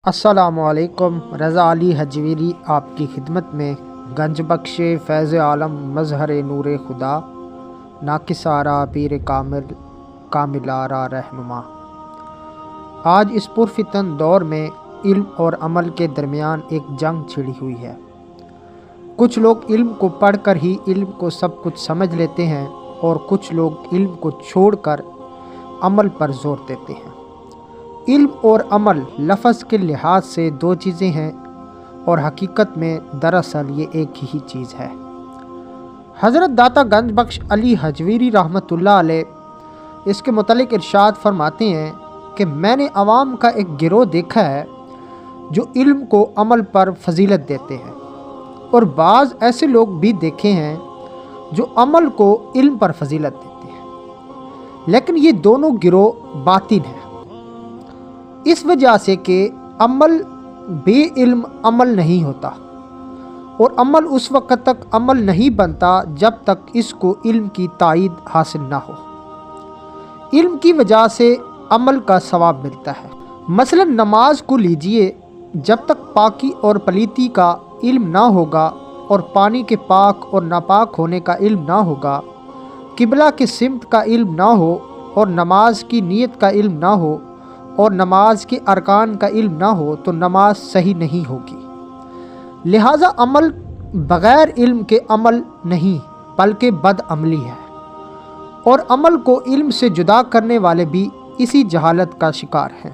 السلام علیکم۔ رضا علی حجویری آپ کی خدمت میں گنج بخش فیض عالم مظہر نور خدا ناقص آرا پیر کامل آرا رہنما۔ آج اس پرفتن دور میں علم اور عمل کے درمیان ایک جنگ چھڑی ہوئی ہے۔ کچھ لوگ علم کو پڑھ کر ہی علم کو سب کچھ سمجھ لیتے ہیں اور کچھ لوگ علم کو چھوڑ کر عمل پر زور دیتے ہیں۔ علم اور عمل لفظ کے لحاظ سے دو چیزیں ہیں اور حقیقت میں دراصل یہ ایک ہی چیز ہے۔ حضرت داتا گنج بخش علی حجویری رحمۃ اللہ علیہ اس کے متعلق ارشاد فرماتے ہیں کہ میں نے عوام کا ایک گروہ دیکھا ہے جو علم کو عمل پر فضیلت دیتے ہیں، اور بعض ایسے لوگ بھی دیکھے ہیں جو عمل کو علم پر فضیلت دیتے ہیں، لیکن یہ دونوں گروہ باطل ہیں، اس وجہ سے کہ عمل بے علم عمل نہیں ہوتا، اور عمل اس وقت تک عمل نہیں بنتا جب تک اس کو علم کی تائید حاصل نہ ہو۔ علم کی وجہ سے عمل کا ثواب ملتا ہے۔ مثلا نماز کو لیجئے، جب تک پاکی اور پلیتی کا علم نہ ہوگا اور پانی کے پاک اور ناپاک ہونے کا علم نہ ہوگا، قبلہ کے سمت کا علم نہ ہو اور نماز کی نیت کا علم نہ ہو اور نماز کے ارکان کا علم نہ ہو تو نماز صحیح نہیں ہوگی۔ لہٰذا عمل بغیر علم کے عمل نہیں بلکہ بد عملی ہے، اور عمل کو علم سے جدا کرنے والے بھی اسی جہالت کا شکار ہیں۔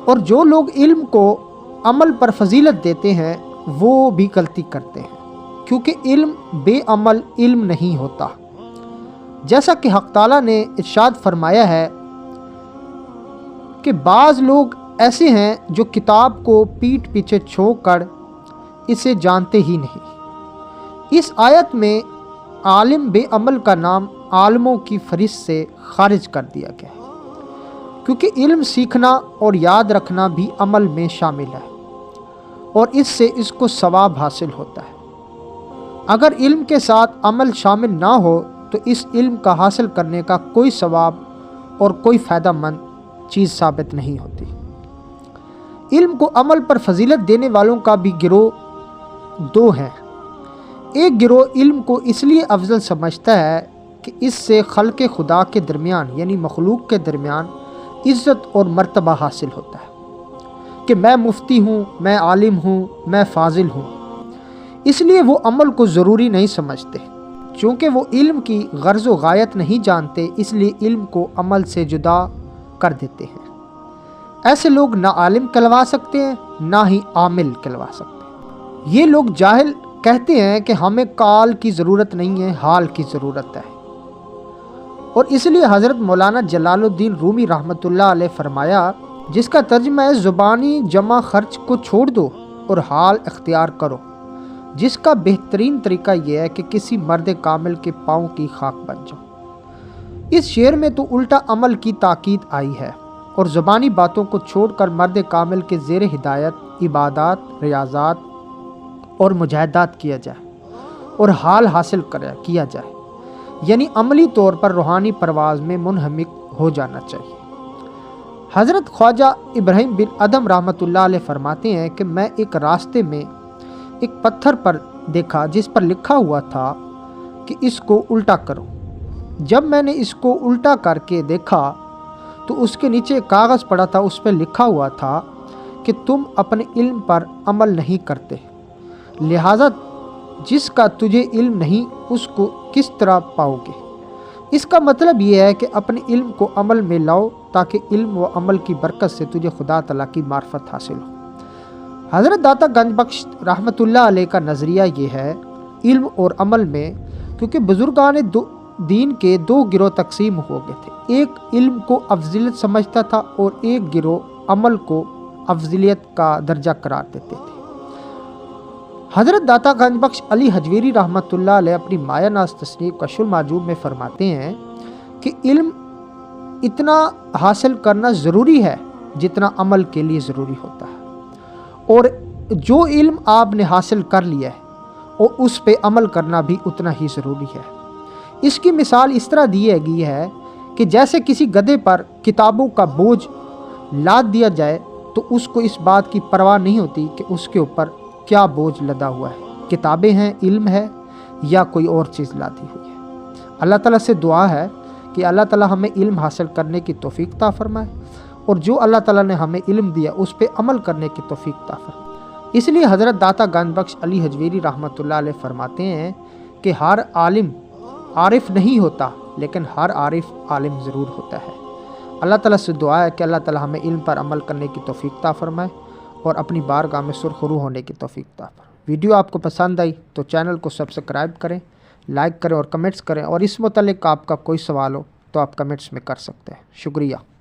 اور جو لوگ علم کو عمل پر فضیلت دیتے ہیں وہ بھی غلطی کرتے ہیں، کیونکہ علم بے عمل علم نہیں ہوتا۔ جیسا کہ حق تعالیٰ نے ارشاد فرمایا ہے کہ بعض لوگ ایسے ہیں جو کتاب کو پیٹھ پیچھے چھوڑ کر اسے جانتے ہی نہیں۔ اس آیت میں عالم بے عمل کا نام عالموں کی فہرست سے خارج کر دیا گیا ہے، کیونکہ علم سیکھنا اور یاد رکھنا بھی عمل میں شامل ہے، اور اس سے اس کو ثواب حاصل ہوتا ہے۔ اگر علم کے ساتھ عمل شامل نہ ہو تو اس علم کا حاصل کرنے کا کوئی ثواب اور کوئی فائدہ مند چیز ثابت نہیں ہوتی۔ علم کو عمل پر فضیلت دینے والوں کا بھی گروہ دو ہیں۔ ایک گروہ علم کو اس لیے افضل سمجھتا ہے کہ اس سے خلق خدا کے درمیان یعنی مخلوق کے درمیان عزت اور مرتبہ حاصل ہوتا ہے کہ میں مفتی ہوں، میں عالم ہوں، میں فاضل ہوں، اس لیے وہ عمل کو ضروری نہیں سمجھتے۔ چونکہ وہ علم کی غرض و غایت نہیں جانتے، اس لیے علم کو عمل سے جدا کر دیتے ہیں۔ ایسے لوگ نہ عالم کہلوا سکتے ہیں نہ ہی عامل کہلوا سکتے ہیں۔ یہ لوگ جاہل کہتے ہیں کہ ہمیں قال کی ضرورت نہیں ہے، حال کی ضرورت ہے، اور اس لیے حضرت مولانا جلال الدین رومی رحمۃ اللہ علیہ فرمایا، جس کا ترجمہ ہے زبانی جمع خرچ کو چھوڑ دو اور حال اختیار کرو، جس کا بہترین طریقہ یہ ہے کہ کسی مرد کامل کے پاؤں کی خاک بن جاؤ۔ اس شعر میں تو الٹا عمل کی تاکید آئی ہے، اور زبانی باتوں کو چھوڑ کر مرد کامل کے زیر ہدایت عبادات، ریاضات اور مجاہدات کیا جائے اور حال حاصل کیا جائے، یعنی عملی طور پر روحانی پرواز میں منہمک ہو جانا چاہیے۔ حضرت خواجہ ابراہیم بن ادم رحمۃ اللہ علیہ فرماتے ہیں کہ میں ایک راستے میں ایک پتھر پر دیکھا جس پر لکھا ہوا تھا کہ اس کو الٹا کرو۔ جب میں نے اس کو الٹا کر کے دیکھا تو اس کے نیچے کاغذ پڑا تھا، اس پہ لکھا ہوا تھا کہ تم اپنے علم پر عمل نہیں کرتے، لہٰذا جس کا تجھے علم نہیں اس کو کس طرح پاؤ گے۔ اس کا مطلب یہ ہے کہ اپنے علم کو عمل میں لاؤ تاکہ علم و عمل کی برکت سے تجھے خدا تعالیٰ کی معرفت حاصل ہو۔ حضرت داتا گنج بخش رحمۃ اللہ علیہ کا نظریہ یہ ہے، علم اور عمل میں، کیونکہ بزرگان دین کے دو گروہ تقسیم ہو گئے تھے، ایک علم کو افضلیت سمجھتا تھا اور ایک گروہ عمل کو افضلیت کا درجہ قرار دیتے تھے۔ حضرت داتا گنج بخش علی حجویری رحمۃ اللہ علیہ اپنی مایہ ناز تصنیف کشف المحجوب میں فرماتے ہیں کہ علم اتنا حاصل کرنا ضروری ہے جتنا عمل کے لیے ضروری ہوتا ہے، اور جو علم آپ نے حاصل کر لیا ہے اور اس پہ عمل کرنا بھی اتنا ہی ضروری ہے۔ اس کی مثال اس طرح دی گئی ہے کہ جیسے کسی گدھے پر کتابوں کا بوجھ لاد دیا جائے تو اس کو اس بات کی پرواہ نہیں ہوتی کہ اس کے اوپر کیا بوجھ لدا ہوا ہے، کتابیں ہیں، علم ہے یا کوئی اور چیز لادی ہوئی ہے۔ اللہ تعالیٰ سے دعا ہے کہ اللہ تعالیٰ ہمیں علم حاصل کرنے کی توفیق عطا فرمائے، اور جو اللہ تعالیٰ نے ہمیں علم دیا اس پہ عمل کرنے کی توفیق عطا فرمائے۔ اس لیے حضرت داتا گنج بخش علی حجویری رحمۃ اللہ علیہ فرماتے ہیں کہ ہر عالم عارف نہیں ہوتا، لیکن ہر عارف عالم ضرور ہوتا ہے۔ اللہ تعالیٰ سے دعا ہے کہ اللہ تعالیٰ ہمیں علم پر عمل کرنے کی توفیق عطا فرمائے اور اپنی بارگاہ میں سرخ رو ہونے کی توفیق عطا فرمائے۔ ویڈیو آپ کو پسند آئی تو چینل کو سبسکرائب کریں، لائک کریں اور کمنٹس کریں، اور اس متعلق آپ کا کوئی سوال ہو تو آپ کمنٹس میں کر سکتے ہیں۔ شکریہ۔